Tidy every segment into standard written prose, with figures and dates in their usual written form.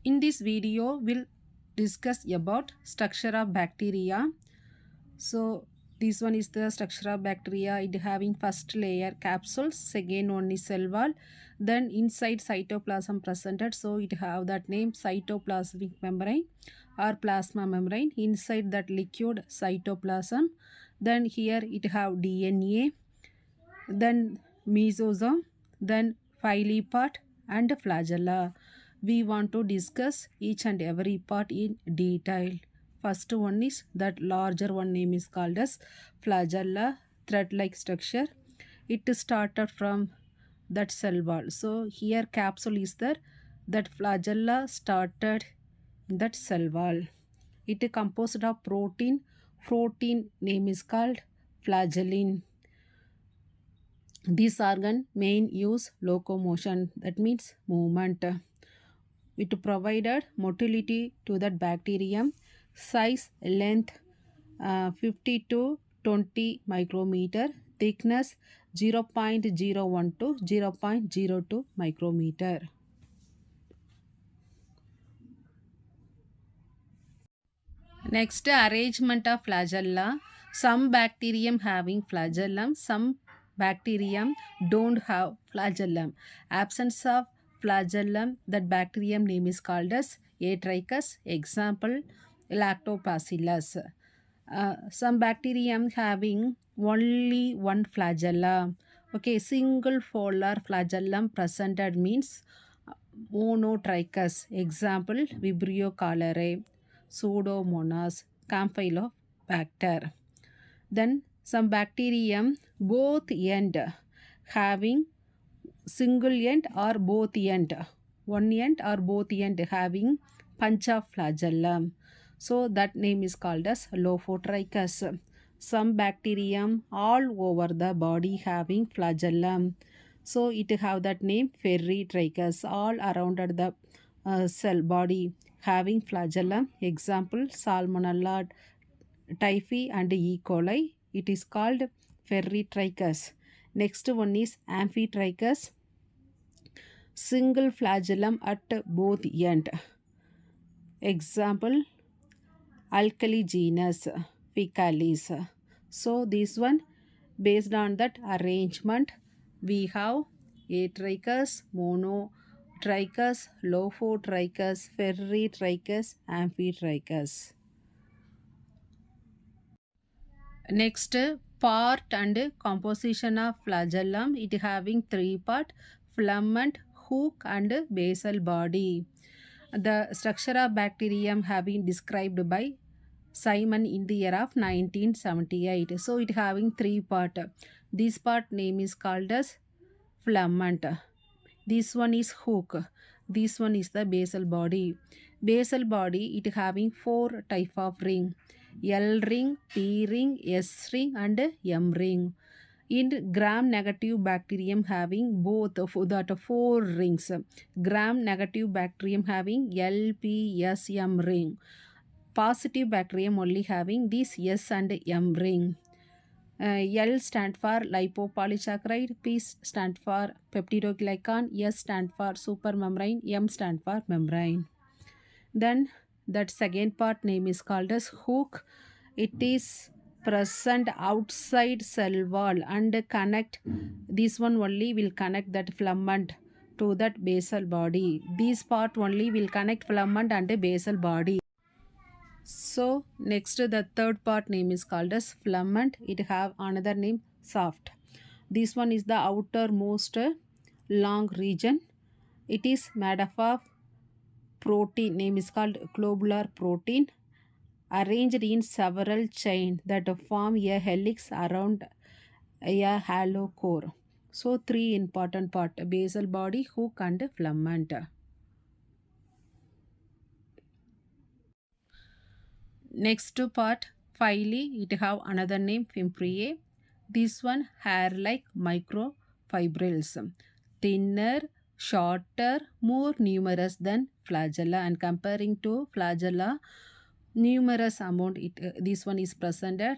In this video, we'll discuss about structure of bacteria. So this one is the structure of bacteria. It having first layer capsules, second one is cell wall, then inside cytoplasm presented. So it have that name cytoplasmic membrane or plasma membrane. Inside that liquid cytoplasm. Then here it have DNA, then mesosome, then Pili part and flagella. We want to discuss each and every part in detail. First one is that larger one name is called as flagella, thread-like structure. It started from that cell wall. So here capsule is there. That flagella started in that cell wall. It is composed of protein. Protein name is called flagellin. This organ main use locomotion, that means movement. It provided motility to that bacterium. Size length 50 to 20 micrometer. Thickness 0.01 to 0.02 micrometer. Next, arrangement of flagella. Some bacterium having flagellum, some bacterium don't have flagellum. Absence of flagellum, that bacterium name is called as atrichus. Example, lactobacillus. Some bacterium having only one flagella. Okay, single polar flagellum presented means monotrichous. Example, Vibrio cholerae, Pseudomonas, Campylobacter. Then some bacterium both end having single end or both end, one end or both end having puncture flagellum. So that name is called as Lophotrichus. Some bacterium all over the body having flagellum. So it have that name Ferritrichus, all around the cell body having flagellum. Example, Salmonella, typhi and E. coli. It is called Ferritrichus. Next one is Amphitrichus. Single flagellum at both end. Example, Alkali genus, Fecalis. So this one, based on that arrangement, we have Atrichus, Monotrichus, Lophotrichus, Ferritrichus, Amphitrichus. Next, part and composition of flagellum. It having three part: filament, hook and basal body. The structure of bacterium having described by Simon in the year of 1978. So it having three part. This part name is called as filament. This one is hook. This one is the basal body. Basal body, it having four type of ring: L ring, P ring, S ring and M ring. In gram-negative bacterium having both of that four rings. Gram-negative bacterium having L, P, S, M ring. Positive bacterium only having this S and M ring. L stand for lipopolysaccharide, P stand for peptidoglycan, S stand for supermembrane, M stand for membrane. Then that second part name is called as hook. It is present outside cell wall and connect, this one only will connect that filament to that basal body. This part only will connect filament and basal body. So next, the third part name is called as filament. It have another name, soft. This one is the outermost long region. It is made up of protein, name is called globular protein, arranged in several chains that form a helix around a hollow core. So three important part: basal body, hook and filament. Next part, Pili, it have another name, Fimpriae. This one hair-like microfibrils, thinner, shorter, more numerous than flagella, and comparing to flagella, numerous amount this one is presented,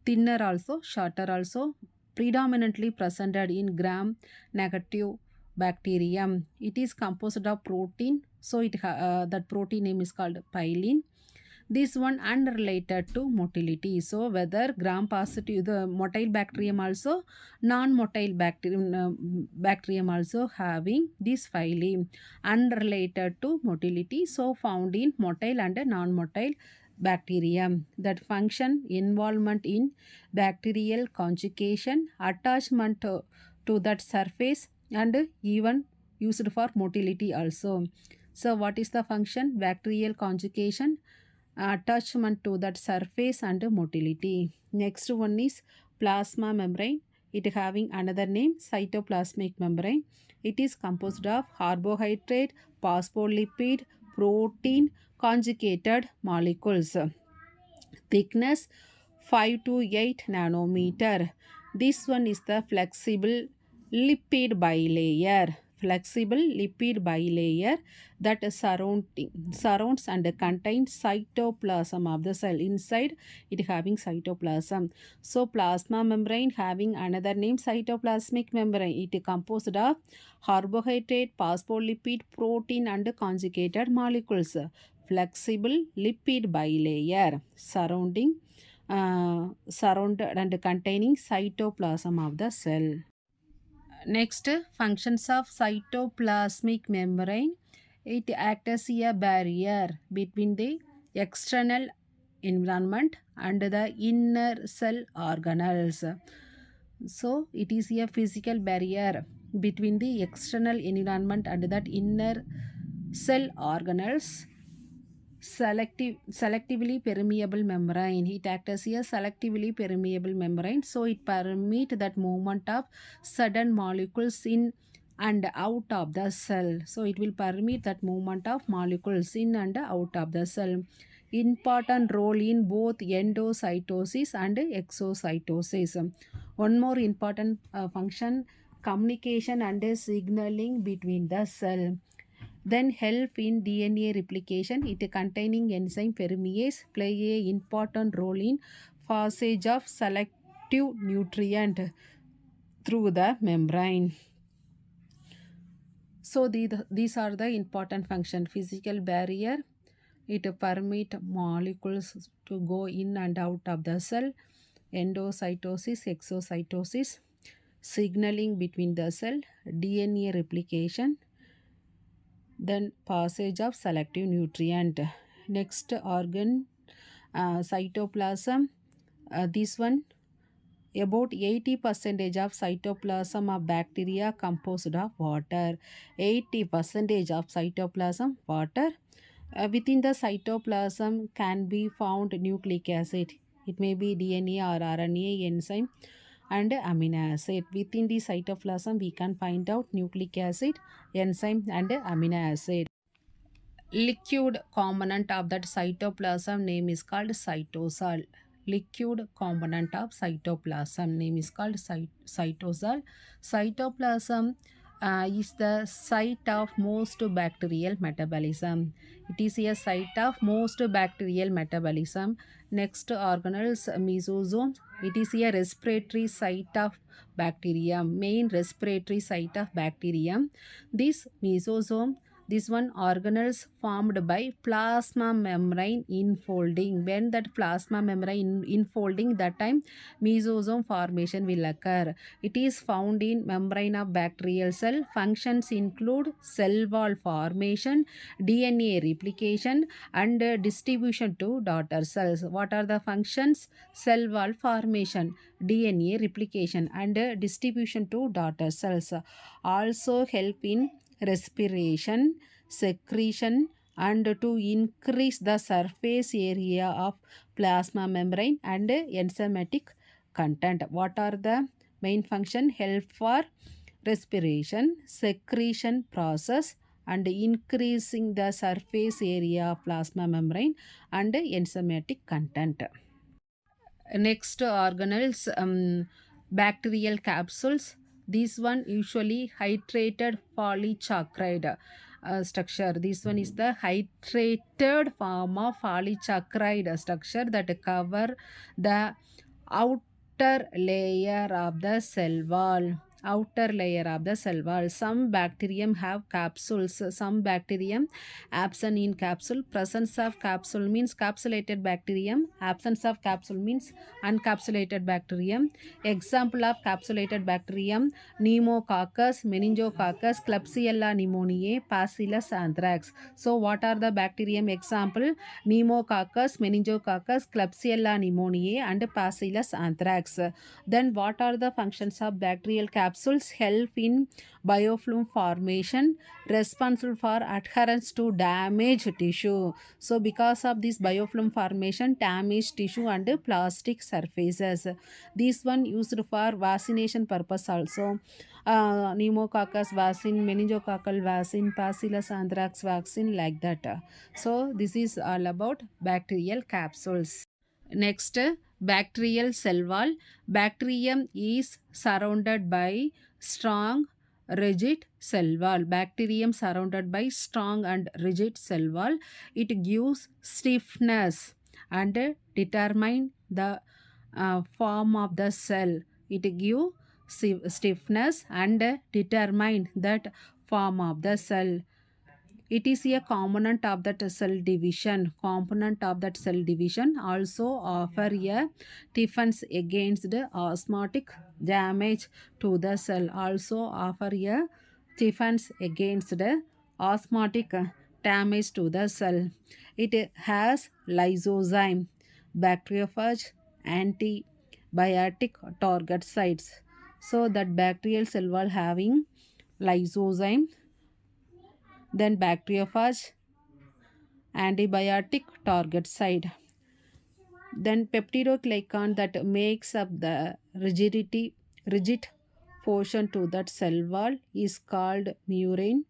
thinner also, shorter also, predominantly presented in gram negative bacterium. It is composed of protein, so that protein name is called Pili. This one unrelated to motility. So whether gram positive, the motile bacterium also, non-motile bacterium also having this phyli unrelated to motility. So found in motile and non-motile bacterium that function involvement in bacterial conjugation, attachment to that surface, and even used for motility also. So what is the function? Bacterial conjugation, attachment to that surface, and motility. Next one is plasma membrane. It having another name cytoplasmic membrane. It is composed of carbohydrate, phospholipid, protein, conjugated molecules. Thickness 5 to 8 nanometer. This one is the flexible lipid bilayer. Flexible lipid bilayer that surrounds and contains cytoplasm of the cell. Inside it having cytoplasm. So plasma membrane having another name cytoplasmic membrane. It is composed of carbohydrate, phospholipid, protein, and conjugated molecules. Flexible lipid bilayer surrounded and containing cytoplasm of the cell. Next, functions of cytoplasmic membrane. It acts as a barrier between the external environment and the inner cell organelles. So, it is a physical barrier between the external environment and that inner cell organelles. Selectively permeable membrane. It acts as a selectively permeable membrane, so it permit that movement of sudden molecules in and out of the cell. So it will permit that movement of molecules in and out of the cell. Important role in both endocytosis and exocytosis. One more important function, communication and signaling between the cell. Then help in DNA replication. It containing enzyme permease play a important role in passage of selective nutrient through the membrane. So these are the important function. Physical barrier, it permit molecules to go in and out of the cell. Endocytosis, exocytosis, signaling between the cell, DNA replication, then passage of selective nutrient. Next organ, cytoplasm. This one, about 80% of cytoplasm of bacteria composed of water. 80% of cytoplasm water. Within the cytoplasm can be found nucleic acid. It may be DNA or RNA, enzyme, and amino acid. Within the cytoplasm we can find out nucleic acid, enzyme, and amino acid. Liquid component of that cytoplasm name is called cytosol. Liquid component of cytoplasm name is called cytosol. Cytoplasm is the site of most bacterial metabolism. It is a site of most bacterial metabolism. Next organelles, mesosomes. It is a respiratory site of bacterium, main respiratory site of bacterium. This mesosome, this one organelles formed by plasma membrane infolding. When that plasma membrane infolding, that time mesosome formation will occur. It is found in membrane of bacterial cell. Functions include cell wall formation, DNA replication, and distribution to daughter cells. What are the functions? Cell wall formation, DNA replication, and distribution to daughter cells. Also help in respiration, secretion, and to increase the surface area of plasma membrane and enzymatic content. What are the main function? Help for respiration, secretion process, and increasing the surface area of plasma membrane and enzymatic content. Next organelles, bacterial capsules. This one usually hydrated polysaccharide structure. This one is the hydrated form of polysaccharide structure that cover the outer layer of the cell wall. outer layer of the cell wall. Some bacterium have capsules, some bacterium absent in capsule. Presence of capsule means capsulated bacterium, absence of capsule means uncapsulated bacterium. Example of capsulated bacterium: pneumococcus, meningococcus, klebsiella pneumoniae, bacillus anthrax. So what are the bacterium example? Pneumococcus, meningococcus, klebsiella pneumoniae and bacillus anthrax. Then what are the functions of bacterial capsules? Help in biofilm formation, responsible for adherence to damaged tissue. So because of this biofilm formation, damaged tissue and plastic surfaces. This one used for vaccination purpose also. Pneumococcus vaccine, meningococcal vaccine, bacillus anthrax vaccine, like that. So this is all about bacterial capsules. Next, bacterial cell wall. Bacterium is surrounded by strong rigid cell wall. Bacterium surrounded by strong and rigid cell wall. It gives stiffness and determine the form of the cell. It gives stiffness and determine that form of the cell. It is a component of that cell division. Component of that cell division also offer a defense against the osmotic damage to the cell. Also offer a defense against the osmotic damage to the cell. It has lysosome, bacteriophage, antibiotic target sites. So that bacterial cell wall having lysosome, then bacteriophage, antibiotic target site, then peptidoglycan that makes up the rigid portion to that cell wall is called murine,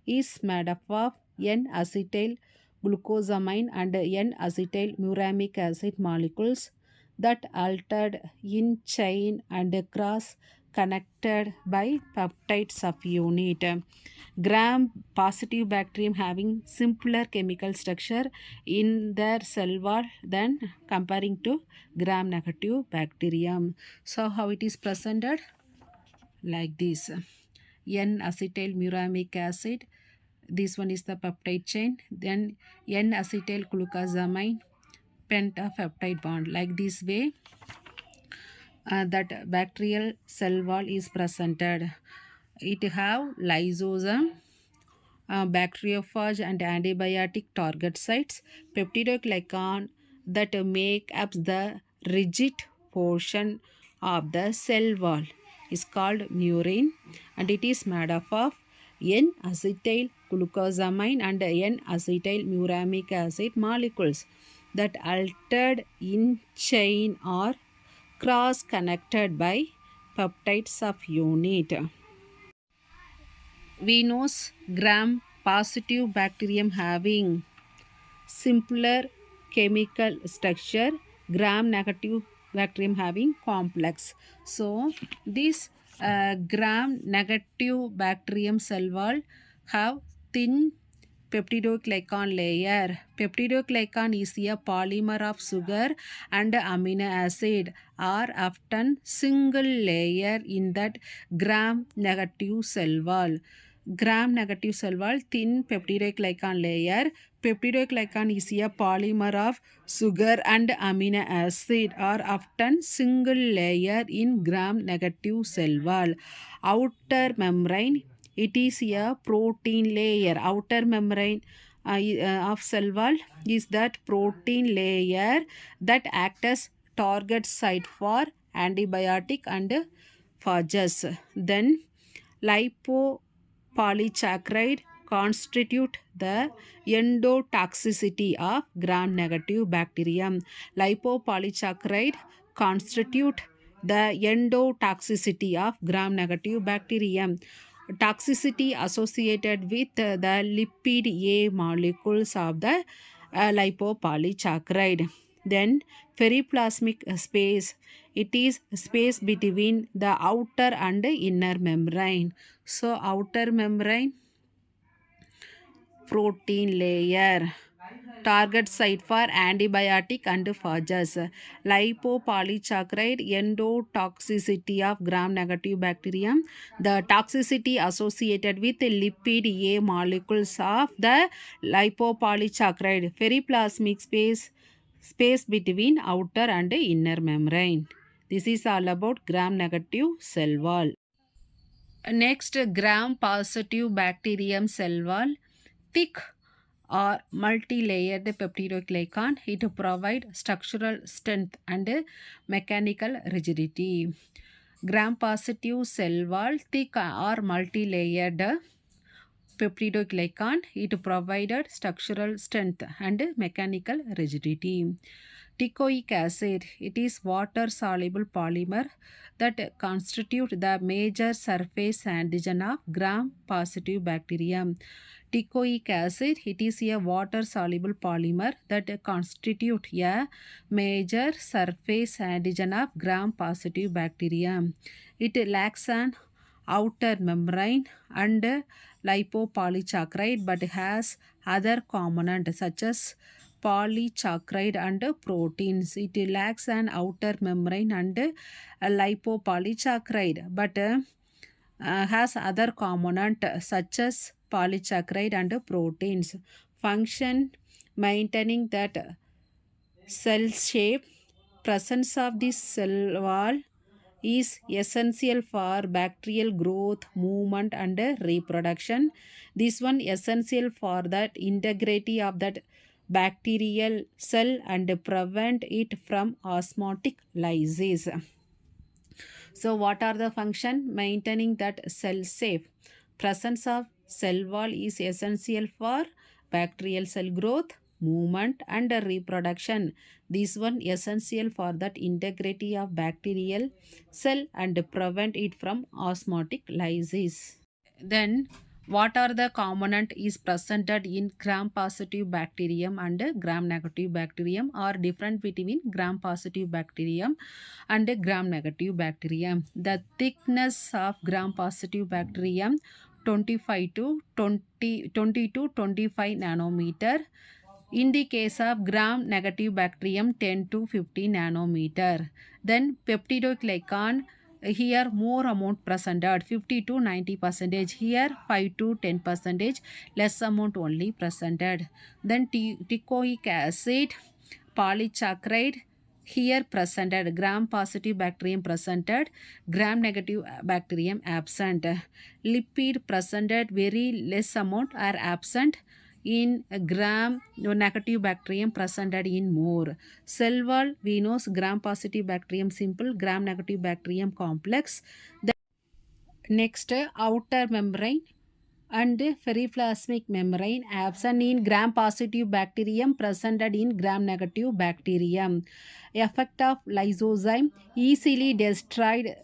is made up of N-acetyl glucosamine and N-acetyl muramic acid molecules that altered in chain and cross connected by peptide subunit. Gram positive bacterium having simpler chemical structure in their cell wall than comparing to gram negative bacterium. So how it is presented? Like this: N-acetyl muramic acid, this one is the peptide chain, then N-acetyl glucosamine pentapeptide bond. Like this way that bacterial cell wall is presented. It have lysosome, bacteriophage and antibiotic target sites, peptidoglycan that make up the rigid portion of the cell wall is called murine, and it is made up of N-acetyl glucosamine and N-acetyl muramic acid molecules that altered in chain or cross connected by peptide subunit. We know gram positive bacterium having simpler chemical structure, gram negative bacterium having complex. So this gram negative bacterium cell wall have thin peptidoglycan layer. Peptidoglycan is a polymer of sugar and amino acid, are often single layer in that gram negative cell wall. Gram negative cell wall, thin peptidoglycan layer. Peptidoglycan is a polymer of sugar and amino acid, are often single layer in gram negative cell wall. Outer membrane, it is a protein layer. Outer membrane of cell wall is that protein layer that acts as target site for antibiotic and phages. Then lipopolysaccharide constitute the endotoxicity of gram negative bacterium. Lipopolysaccharide constitute the endotoxicity of gram negative bacterium. Toxicity associated with the lipid A molecules of the lipopolysaccharide. Then periplasmic space, it is space between the outer and inner membrane. So outer membrane, protein layer, target site for antibiotic and phages. Lipopolysaccharide endotoxicity of gram-negative bacterium. The toxicity associated with lipid A molecules of the lipopolysaccharide. Periplasmic space between outer and inner membrane. This is all about gram-negative cell wall. Next, gram-positive bacterium cell wall. Thick or multi-layered peptidoglycan. It provides structural strength and mechanical rigidity. Gram-positive cell wall, thick or multi-layered peptidoglycan. It provided structural strength and mechanical rigidity. Teichoic acid, it is water-soluble polymer that constitute the major surface antigen of gram-positive bacterium. Teichoic acid, it is a water-soluble polymer that constitute a major surface antigen of gram-positive bacterium. It lacks an outer membrane and lipopolysaccharide but has other components such as polysaccharide and proteins. It lacks an outer membrane and a lipopolysaccharide but has other component such as polysaccharide and proteins. Function maintaining that cell shape. Presence of this cell wall is essential for bacterial growth, movement and reproduction. This one essential for that integrity of that bacterial cell and prevent it from osmotic lysis. So what are the function? Maintaining that cell safe. Presence of cell wall is essential for bacterial cell growth, movement and reproduction. This one essential for that integrity of bacterial cell and prevent it from osmotic lysis. Then what are the component is presented in gram positive bacterium and gram negative bacterium or different between gram positive bacterium and gram negative bacterium. The thickness of gram positive bacterium 25 to 20 to 25 nanometer. In the case of gram negative bacterium 10 to 50 nanometer. Then peptidoglycan here more amount presented 50 to 90 percentage, here 5 to 10 percentage, less amount only presented. Then teichoic acid polysaccharide here presented, gram positive bacterium presented, gram negative bacterium absent. Lipid presented very less amount are absent in gram negative bacterium presented in more. Cell wall we know gram positive bacterium simple, gram negative bacterium complex. Next, outer membrane and periplasmic membrane absent in gram positive bacterium, presented in gram negative bacterium. Effect of lysosome easily destroyed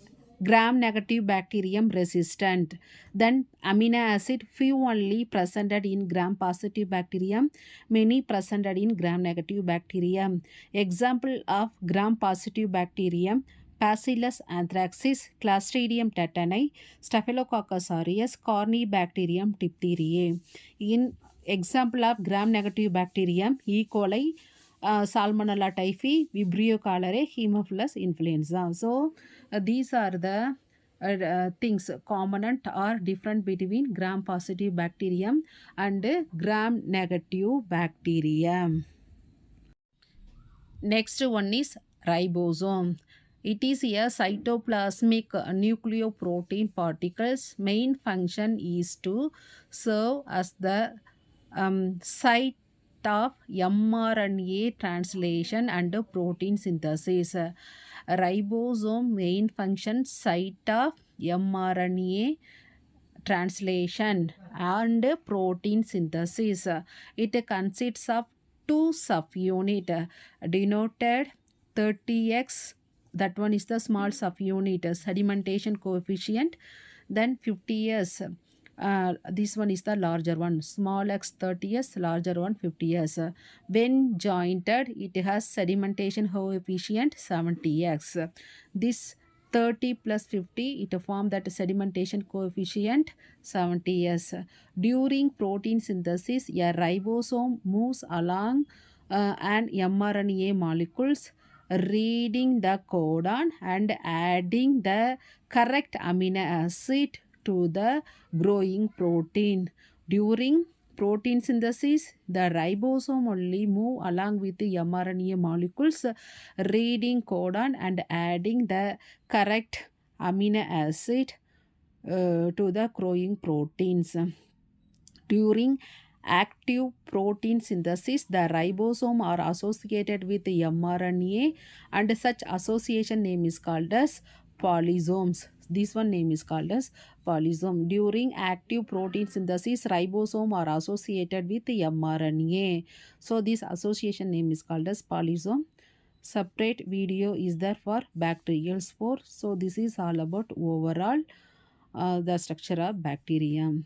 gram negative bacterium resistant. Then amino acid few only presented in gram positive bacterium, many presented in gram negative bacterium. Example of gram positive bacterium: Bacillus anthracis, Clostridium tetani, Staphylococcus aureus, Corynebacterium diphtheriae. In example of gram-negative bacterium, E. coli, Salmonella typhi, Vibrio cholerae, Haemophilus influenza. So, these are the things component or different between gram-positive bacterium and gram-negative bacterium. Next one is ribosome. It is a cytoplasmic nucleoprotein particles. Main function is to serve as the site of mRNA translation and protein synthesis. Ribosome main function site of mRNA translation and protein synthesis. It consists of two subunit denoted 30x, that one is the small subunit sedimentation coefficient, then 50s, this one is the larger one, small x 30s, larger one 50s. When jointed it has sedimentation coefficient 70x. This 30 plus 50, it form that sedimentation coefficient 70s. During protein synthesis, a ribosome moves along an mRNA molecules, reading the codon and adding the correct amino acid to the growing protein. During protein synthesis, the ribosome only move along with the mRNA molecules, reading codon and adding the correct amino acid to the growing proteins. During active protein synthesis, the ribosome are associated with the mRNA, and such association name is called as polysomes. This one name is called as polysome. During active protein synthesis, ribosome are associated with the mRNA. So this association name is called as polysome. Separate video is there for bacterial spore. So this is all about overall the structure of bacterium.